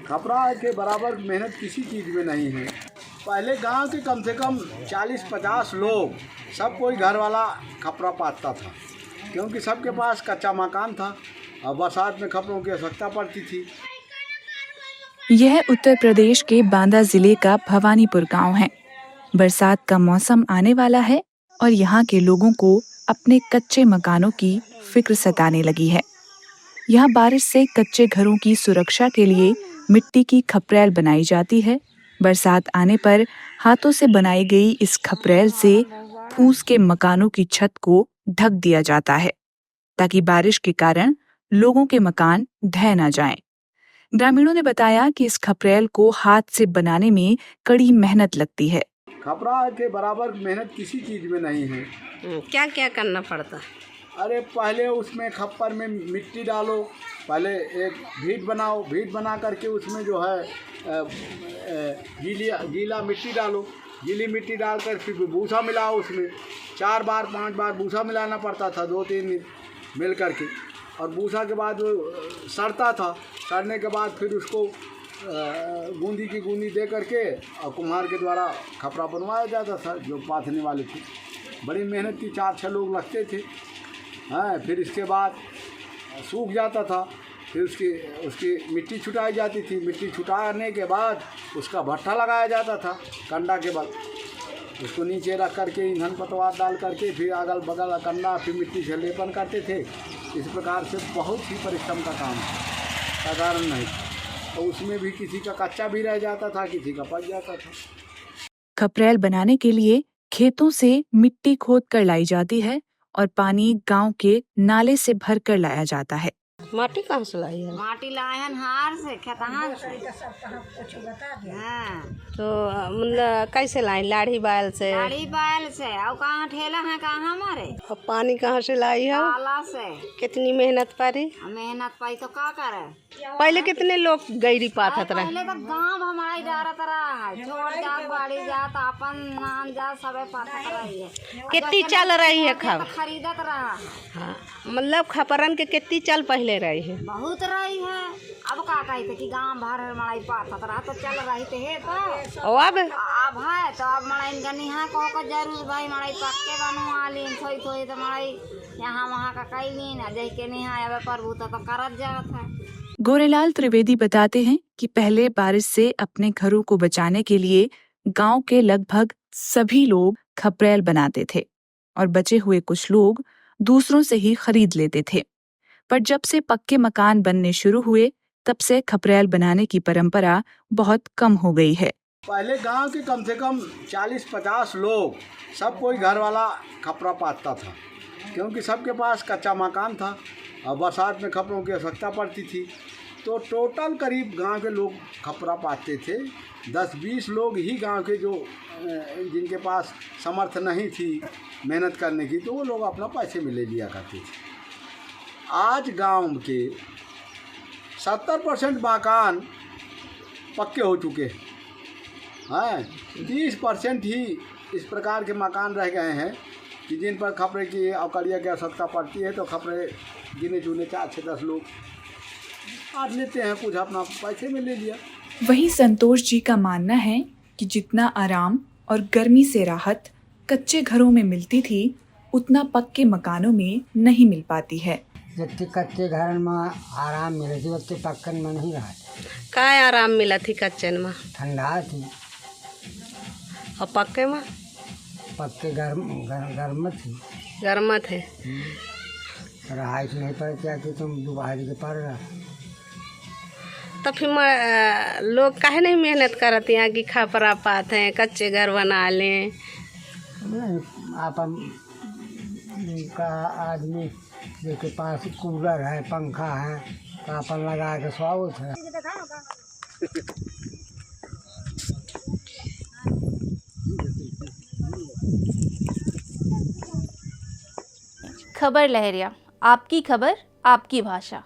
खपरा के बराबर मेहनत किसी चीज़ में नहीं है। पहले गांव के कम से कम 40-50 लोग, सब कोई घर वाला खपरा पातता था, क्योंकि सबके पास कच्चा मकान था और बरसात में खपरों की आवश्यकता पड़ती थी। यह उत्तर प्रदेश के बांदा जिले का भवानीपुर गांव है। बरसात का मौसम आने वाला है और यहाँ के लोगों को अपने कच्चे मकानों की फिक्र सताने लगी है। यहाँ बारिश से कच्चे घरों की सुरक्षा के लिए मिट्टी की खपरेल बनाई जाती है। बरसात आने पर हाथों से बनाई गई इस खपरेल से फूस के मकानों की छत को ढक दिया जाता है, ताकि बारिश के कारण लोगों के मकान ढह न जाएं। ग्रामीणों ने बताया कि इस खपरेल को हाथ से बनाने में कड़ी मेहनत लगती है। खपरा के बराबर मेहनत किसी चीज़ में नहीं है। क्या क्या करना पड़ता है? अरे पहले उसमें खप्पर में मिट्टी डालो, पहले एक भीट बनाओ, भीट बना करके उसमें जो है गीला मिट्टी डालो, गीली मिट्टी डालकर फिर भूसा मिलाओ, उसमें 4 बार 5 बार भूसा मिलाना पड़ता था, 2-3 दिन मिल करके। और भूसा के बाद वो सड़ता था, सड़ने के बाद फिर उसको बूंदी की बूंदी दे करके और कुम्हार के द्वारा खपरा बनवाया जाता था, जो पाथने वाले थे। बड़ी मेहनत की, 4-6 लोग लगते थे। हाँ, फिर इसके बाद सूख जाता था, फिर उसकी मिट्टी छुटाई जाती थी। मिट्टी छुटाने के बाद उसका भट्ठा लगाया जाता था कंडा के बल, उसको नीचे रख करके ईंधन पतवार डाल करके फिर अगल बगल कंडा, फिर मिट्टी से लेपन करते थे। इस प्रकार से बहुत ही परिश्रम का काम था, साधारण नहीं। तो उसमें भी किसी का कच्चा भी रह जाता था, किसी का पक जाता था। खपरेल बनाने के लिए खेतों से मिट्टी खोद कर लाई जाती है और पानी गांव के नाले से भर कर लाया जाता है। माटी कहाँ से लाई है? माटी लाए हैं हार से, खेतहार से। हाँ। तो मतलब कैसे लाई? लाठी बैल से? गाड़ी बैल से। और कहाँ ठेला है, कहाँ हमारे? और पानी कहाँ से लाई है? ताला से। कितनी मेहनत पड़ी? मेहनत पाई तो क्या करे? पहले कितने लोग गैरी पाथत रहे? पहले तो गांव हमारा ही डरत रहा है, छोड़ जात बाड़ी जात अपन नान जात सबे पाथत रही है। कितनी चल रही है खप? खरीदत रहा। हाँ, मतलब खपरन के कितनी चल पहले रही है? बहुत रही है। अब का कहते कि गांव भर मड़ाई पाथत रहा तो चल रही थे है तो। अब है तो अब मड़ाई गनी है को जरूर भाई मड़ाई पक्के बनवा लीन, थोड़ी थोड़ी तो मड़ाई यहाँ वहाँ का कई लीन जै के नहीं है। अब प्रभु तो करत जात है। गोरेलाल त्रिवेदी बताते हैं कि पहले बारिश से अपने घरों को बचाने के लिए गांव के लगभग सभी लोग खपरेल बनाते थे और बचे हुए कुछ लोग दूसरों से ही खरीद लेते थे। पर जब से पक्के मकान बनने शुरू हुए, तब से खपरेल बनाने की परंपरा बहुत कम हो गई है। पहले गांव के कम से कम 40-50 लोग, सब कोई घर वाला खपरा पातता था, क्योंकि सबके पास कच्चा मकान था और बरसात में खपरों की आवश्यकता पड़ती थी। तो टोटल करीब गांव के लोग खपरा पाते थे। 10-20 लोग ही गांव के जो जिनके पास समर्थ नहीं थी मेहनत करने की, तो वो लोग अपना पैसे में ले लिया करते थे। आज गांव के 70% मकान पक्के हो चुके हैं। हाँ, 30% ही इस प्रकार के मकान रह गए हैं कि जिन पर खपरे की अवकड़िया की आवश्यकता पड़ती है। तो खपरे गिने चुने 4-10 लोग काट लेते हैं, कुछ अपना पैसे में ले लिया। वहीं संतोष जी का मानना है कि जितना आराम और गर्मी से राहत कच्चे घरों में मिलती थी, उतना पक्के मकानों में नहीं मिल पाती है। जितने कच्चे घर में आराम मिले थी, उतने पक्कन में नहीं रहा। का आराम मिला थी कच्चे में? ठंडा थी। और पक्के में? पक्के गर्म थी। गर्म थे। रहाइश नहीं पड़ती आती, तुम दुबारी के पड़ रहा। तो फिर लोग काहे नहीं मेहनत करते हैं कि खपरा पाते हैं, कच्चे घर बना लें? आप का आदमी जिसके पास कूलर है, पंखा है, तो अपन लगा के स्वागत है। खबर लहरिया, आपकी खबर आपकी भाषा।